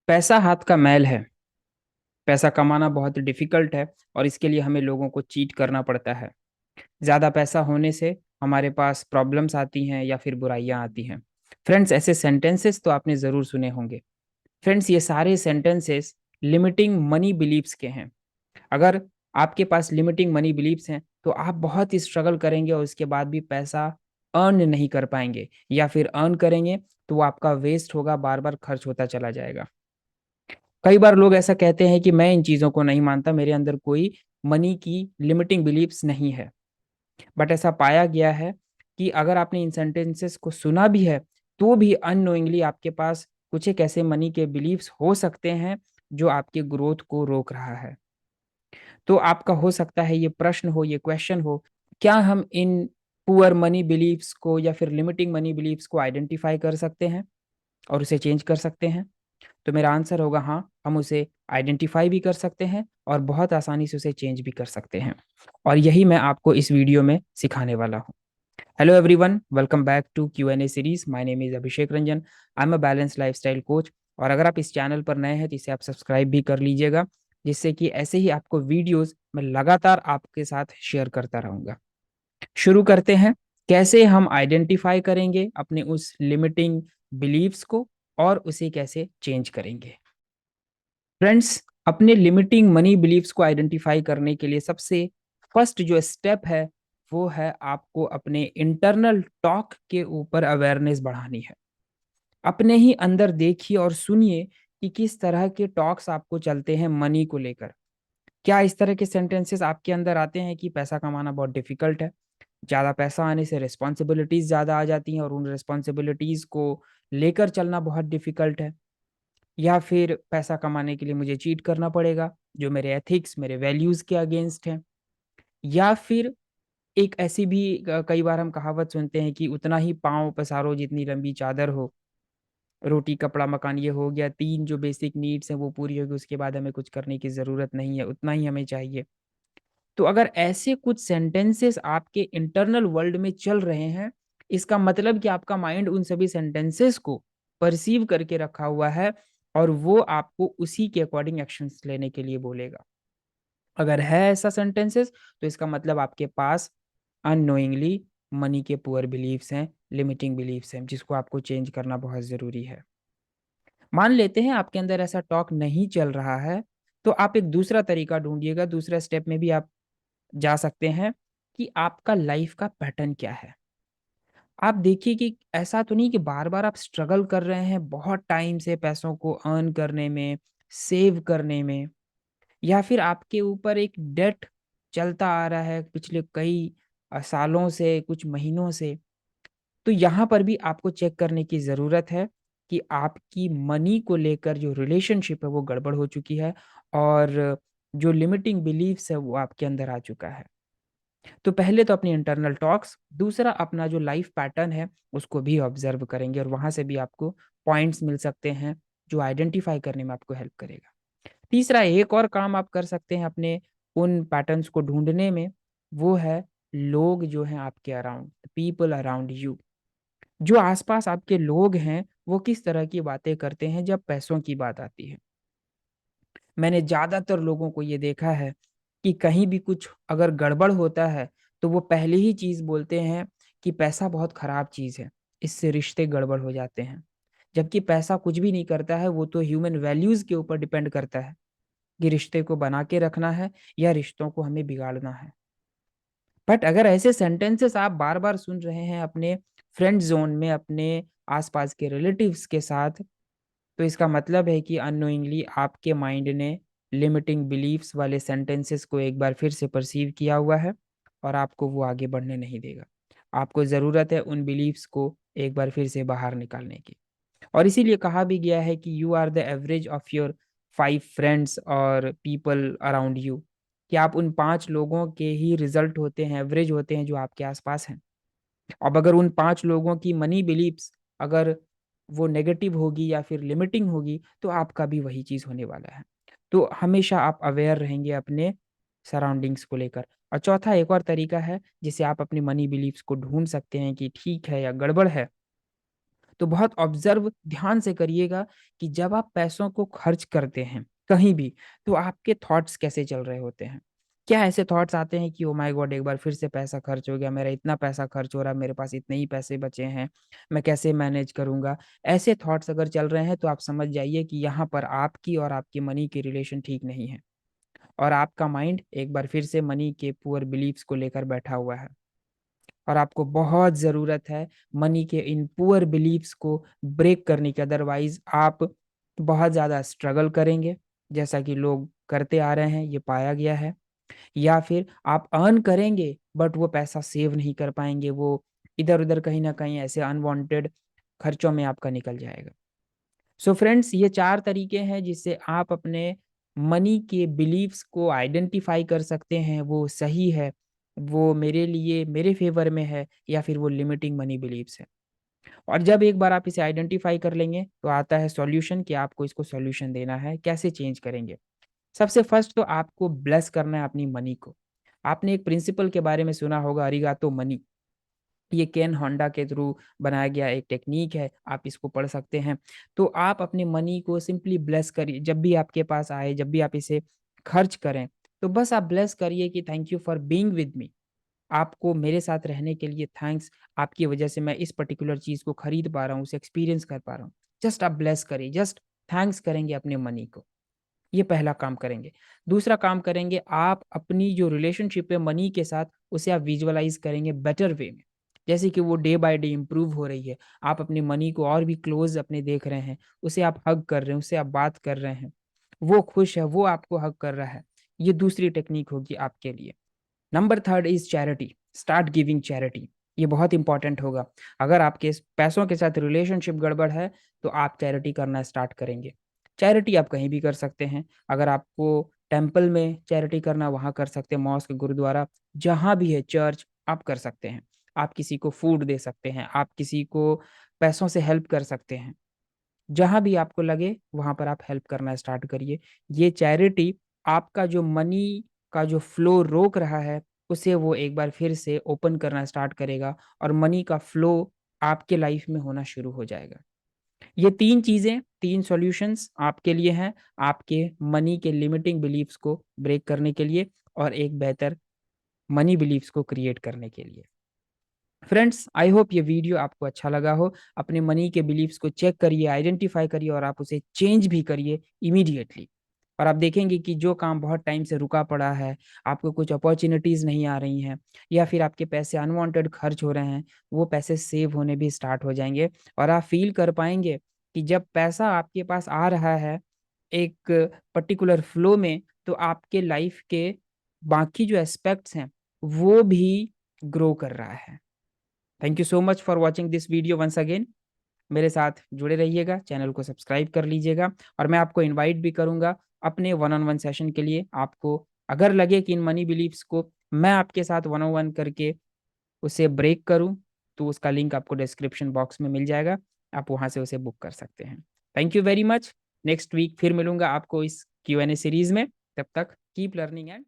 पैसा हाथ का मैल है। पैसा कमाना बहुत डिफिकल्ट है और इसके लिए हमें लोगों को चीट करना पड़ता है। ज़्यादा पैसा होने से हमारे पास प्रॉब्लम्स आती हैं या फिर बुराइयां आती हैं। फ्रेंड्स, ऐसे सेंटेंसेस तो आपने ज़रूर सुने होंगे। फ्रेंड्स, ये सारे सेंटेंसेस लिमिटिंग मनी बिलीव्स के हैं। अगर आपके पास लिमिटिंग मनी बिलीव्स हैं तो आप बहुत ही स्ट्रगल करेंगे और उसके बाद भी पैसा अर्न नहीं कर पाएंगे, या फिर अर्न करेंगे तो वो आपका वेस्ट होगा, बार बार खर्च होता चला जाएगा। कई बार लोग ऐसा कहते हैं कि मैं इन चीज़ों को नहीं मानता, मेरे अंदर कोई मनी की लिमिटिंग बिलीव्स नहीं है। बट ऐसा पाया गया है कि अगर आपने इन सेंटेंसेस को सुना भी है तो भी अननोइंगली आपके पास कुछ एक ऐसे मनी के बिलीव्स हो सकते हैं जो आपके ग्रोथ को रोक रहा है। तो आपका हो सकता है ये प्रश्न हो, ये क्वेश्चन हो, क्या हम इन पुअर मनी बिलीव्स को या फिर लिमिटिंग मनी बिलीव्स को आइडेंटिफाई कर सकते हैं और उसे चेंज कर सकते हैं? तो मेरा आंसर होगा हाँ, हम उसे आइडेंटिफाई भी कर सकते हैं और बहुत आसानी से उसे चेंज भी कर सकते हैं। और यही मैं आपको इस वीडियो में सिखाने वाला हूँ। Hello everyone, welcome back to Q&A series. My name is Abhishek Ranjan. I am a balance lifestyle coach. और अगर आप इस चैनल पर नए हैं तो इसे आप सब्सक्राइब भी कर लीजिएगा, जिससे कि ऐसे ही आपको वीडियोस मैं लगातार आपके साथ शेयर करता रहूँगा। शुरू करते हैं। कैसे हम आइडेंटिफाई करेंगे अपने उस लिमिटिंग बिलीव्स को और उसे कैसे चेंज करेंगे? फ्रेंड्स, अपने लिमिटिंग मनी बिलीव्स को आइडेंटिफाई करने के लिए सबसे फर्स्ट जो स्टेप है वो है आपको अपने इंटरनल टॉक के ऊपर अवेयरनेस बढ़ानी है। अपने ही अंदर देखिए और सुनिए कि किस तरह के टॉक्स आपको चलते हैं मनी को लेकर। क्या इस तरह के सेंटेंसेस आपके अंदर आते हैं कि पैसा कमाना बहुत डिफिकल्ट है, ज़्यादा पैसा आने से रिस्पॉन्सिबिलिटीज़ ज़्यादा आ जाती हैं और उन रिस्पॉन्सिबिलिटीज़ को लेकर चलना बहुत डिफिकल्ट है, या फिर पैसा कमाने के लिए मुझे चीट करना पड़ेगा जो मेरे एथिक्स, मेरे वैल्यूज़ के अगेंस्ट हैं, या फिर एक ऐसी भी कई बार हम कहावत सुनते हैं कि उतना ही पाँव पसारो जितनी लंबी चादर हो। रोटी, कपड़ा, मकान ये हो गया, 3 जो बेसिक नीड्स हैं वो पूरी होगी, उसके बाद हमें कुछ करने की ज़रूरत नहीं है, उतना ही हमें चाहिए। तो अगर ऐसे कुछ सेंटेंसेस आपके इंटरनल वर्ल्ड में चल रहे हैं, इसका मतलब कि आपका माइंड उन सभी सेंटेंसेस को परसीव करके रखा हुआ है और वो आपको उसी के अकॉर्डिंग एक्शंस लेने के लिए बोलेगा। अगर है ऐसा सेंटेंसेस तो इसका मतलब आपके पास अननोइंगली मनी के पुअर बिलीव्स हैं, लिमिटिंग बिलीव्स हैं, जिसको आपको चेंज करना बहुत ज़रूरी है। मान लेते हैं आपके अंदर ऐसा टॉक नहीं चल रहा है, तो आप एक दूसरा तरीका ढूंढिएगा। दूसरा स्टेप में भी आप जा सकते हैं कि आपका लाइफ का पैटर्न क्या है। आप देखिए कि ऐसा तो नहीं कि बार-बार आप स्ट्रगल कर रहे हैं बहुत टाइम से पैसों को अर्न करने में, सेव करने में, या फिर आपके ऊपर एक डेट चलता आ रहा है पिछले कई सालों से, कुछ महीनों से। तो यहाँ पर भी आपको चेक करने की ज़रूरत है कि आपकी मनी को लेकर जो रिलेशनशिप है वो गड़बड़ हो चुकी है और जो लिमिटिंग बिलीफ्स है वो आपके अंदर आ चुका है। तो पहले तो अपनी इंटरनल टॉक्स, दूसरा अपना जो लाइफ पैटर्न है उसको भी ऑब्जर्व करेंगे और वहाँ से भी आपको पॉइंट्स मिल सकते हैं जो आइडेंटिफाई करने में आपको हेल्प करेगा। तीसरा एक और काम आप कर सकते हैं अपने उन पैटर्न्स को ढूँढने में, वो है लोग जो हैं आपके अराउंड, पीपल अराउंड यू। जो आस-पास आपके लोग हैं, वो किस तरह की बातें करते हैं जब पैसों की बात आती है। मैंने ज़्यादातर लोगों को ये देखा है कि कहीं भी कुछ अगर गड़बड़ होता है, तो वो पहली ही चीज़ बोलते हैं कि पैसा बहुत खराब चीज़ है, इससे रिश्ते गड़बड़ हो जाते हैं। जबकि पैसा कुछ भी नहीं करता है, वो तो ह्यूमन वैल्यूज़ के ऊपर डिपेंड करता है कि रिश्ते को बना के रखना है या रिश्तों को हमें बिगाड़ना है। बट अगर ऐसे सेंटेंसेस आप बार-बार सुन रहे हैं अपने फ्रेंड ज़ोन में, अपने आस-पास के रिलेटिव्स के साथ, तो इसका मतलब है कि अननोइंगली आपके माइंड ने लिमिटिंग बिलीफ्स वाले सेंटेंसेस को एक बार फिर से परसीव किया हुआ है और आपको वो आगे बढ़ने नहीं देगा। आपको ज़रूरत है उन बिलीफ्स को एक बार फिर से बाहर निकालने की। और इसीलिए कहा भी गया है कि you are the average of your 5 friends और पीपल अराउंड यू, कि आप उन 5 लोगों के ही रिज़ल्ट होते हैं, एवरेज होते हैं जो आपके आस-पास हैं। अब अगर उन 5 लोगों की मनी बिलीव्स अगर वो नेगेटिव होगी या फिर लिमिटिंग होगी, तो आपका भी वही चीज़ होने वाला है। तो हमेशा आप अवेयर रहेंगे अपने सराउंडिंग्स को लेकर। और चौथा एक और तरीका है जिससे आप अपनी मनी बिलीव्स को ढूँढ सकते हैं कि ठीक है या गड़बड़ है। तो बहुत ऑब्ज़र्व ध्यान से करिएगा कि जब आप पैसों को खर्च करते हैं, कहीं भी, तो आपके थॉट्स कैसे चल रहे होते हैं? क्या ऐसे थॉट्स आते हैं कि ओह माय गॉड! एक बार फिर से पैसा खर्च हो गया, मेरा इतना पैसा खर्च हो रहा है, मेरे पास इतने ही पैसे बचे हैं, मैं कैसे मैनेज करूँगा? ऐसे थॉट्स अगर चल रहे हैं तो आप समझ जाइए कि यहाँ पर आपकी और आपकी मनी की रिलेशन ठीक नहीं है और आपका माइंड एक बार फिर से मनी के पुअर बिलीफ्स को लेकर बैठा हुआ है। और आपको बहुत ज़रूरत है मनी के इन पुअर बिलीफ्स को ब्रेक करने की, अदरवाइज़ आप बहुत ज़्यादा स्ट्रगल करेंगे, जैसा कि लोग करते आ रहे हैं, ये पाया गया है। या फिर आप अर्न करेंगे बट वो पैसा सेव नहीं कर पाएँगे, वो इधर-उधर कहीं न कहीं ऐसे अनवांटेड खर्चों में आपका निकल जाएगा। सो फ्रेंड्स, ये 4 तरीके हैं जिससे आप अपने मनी के बिलीव्स को आइडेंटिफ़ाई कर सकते हैं, वो सही है, वो मेरे लिए मेरे फ़ेवर में है या फिर वो लिमिटिंग मनी बिलीव्स है। और जब एक बार आप इसे आइडेंटिफ़ाई कर लेंगे, तो आता है सॉल्यूशन कि आपको इसको सॉल्यूशन देना है, कैसे चेंज करेंगे? सबसे फर्स्ट तो आपको ब्लेस करना है अपनी मनी को। आपने एक प्रिंसिपल के बारे में सुना होगा, अरिगातो मनी। ये केन होंडा के थ्रू बनाया गया एक टेक्नीक है, आप इसको पढ़ सकते हैं। तो आप अपने मनी को सिंपली ब्लेस करिए, जब भी आपके पास आए, जब भी आप इसे खर्च करें, तो बस आप ब्लेस करिए कि thank you for being with me. आपको मेरे साथ रहने के लिए थैंक्स, आपकी वजह से मैं इस पर्टिकुलर चीज़ को खरीद पा रहा हूँ, उसे एक्सपीरियंस कर पा रहा हूँ। जस्ट आप ब्लेस करिए, जस्ट थैंक्स करेंगे अपने मनी को। ये पहला काम करेंगे। दूसरा काम करेंगे, आप अपनी जो रिलेशनशिप है मनी के साथ, उसे आप विजुअलाइज़ करेंगे बेटर वे में। जैसे कि वो डे बाय डे इम्प्रूव हो रही है। आप अपनी मनी को और भी क्लोज़ अपने देख रहे हैं, उसे आप हग कर रहे हैं, उससे आप बात कर रहे हैं। वो खुश है, वो आपको हग कर रहा है। ये दूसरी टेक्नीक होगी आपके लिए। Number 3 is charity, start giving charity. ये बहुत इम्पोर्टेंट होगा। अगर आपके इस पैसों के साथ रिलेशनशिप गड़बड़ है, तो आप चैरिटी करना स्टार्ट करेंगे। चैरिटी आप कहीं भी कर सकते हैं। अगर आपको टेम्पल में चैरिटी करना, वहाँ कर सकते हैं, मॉस्क, गुरुद्वारा, जहाँ भी है चर्च, आप कर सकते हैं। आप किसी को फूड दे सकते हैं, आप किसी को पैसों से हेल्प कर सकते हैं। जहाँ भी आपको लगे वहाँ पर आप हेल्प करना स्टार्ट करिए। ये चैरिटी आपका जो मनी का जो फ्लो रोक रहा है, उसे वो एक बार फिर से ओपन करना स्टार्ट करेगा और मनी का फ्लो आपके लाइफ में होना शुरू हो जाएगा। ये 3 चीज़ें, 3 सॉल्यूशंस आपके लिए हैं, आपके मनी के लिमिटिंग बिलीफ्स को ब्रेक करने के लिए और एक बेहतर मनी बिलीफ्स को क्रिएट करने के लिए। फ्रेंड्स, आई होप ये वीडियो आपको अच्छा लगा हो। अपने मनी के बिलीव्स को चेक करिए, आइडेंटिफ़ाई करिए और आप उसे चेंज भी करिए इमीडिएटली। और आप देखेंगे कि जो काम बहुत टाइम से रुका पड़ा है, आपको कुछ अपॉर्च्युनिटीज़ नहीं आ रही हैं या फिर आपके पैसे अनवांटेड खर्च हो रहे हैं, वो पैसे सेव होने भी स्टार्ट हो जाएँगे और आप फ़ील कर पाएँगे कि जब पैसा आपके पास आ रहा है, एक पर्टिकुलर फ्लो में, तो आपके लाइफ़ के बाकी जो एस्पेक्ट्स हैं, वो भी ग्रो कर रहा है। Thank you so much for watching this video once again. मेरे साथ जुड़े रहिएगा, चैनल को सब्सक्राइब कर लीजिएगा और मैं आपको इनवाइट भी करूँगा अपने वन ऑन वन सेशन के लिए। आपको अगर लगे कि इन मनी बिलीव्स को मैं आपके साथ वन ऑन वन करके उसे ब्रेक करूँ, तो उसका लिंक आपको डिस्क्रिप्शन बॉक्स में मिल जाएगा। आप वहाँ से उसे बुक कर सकते हैं। Thank you very much. Next week फिर मिलूँगा आपको इस क्यू एंड ए सीरीज़ में। तब तक कीप लर्निंग एंड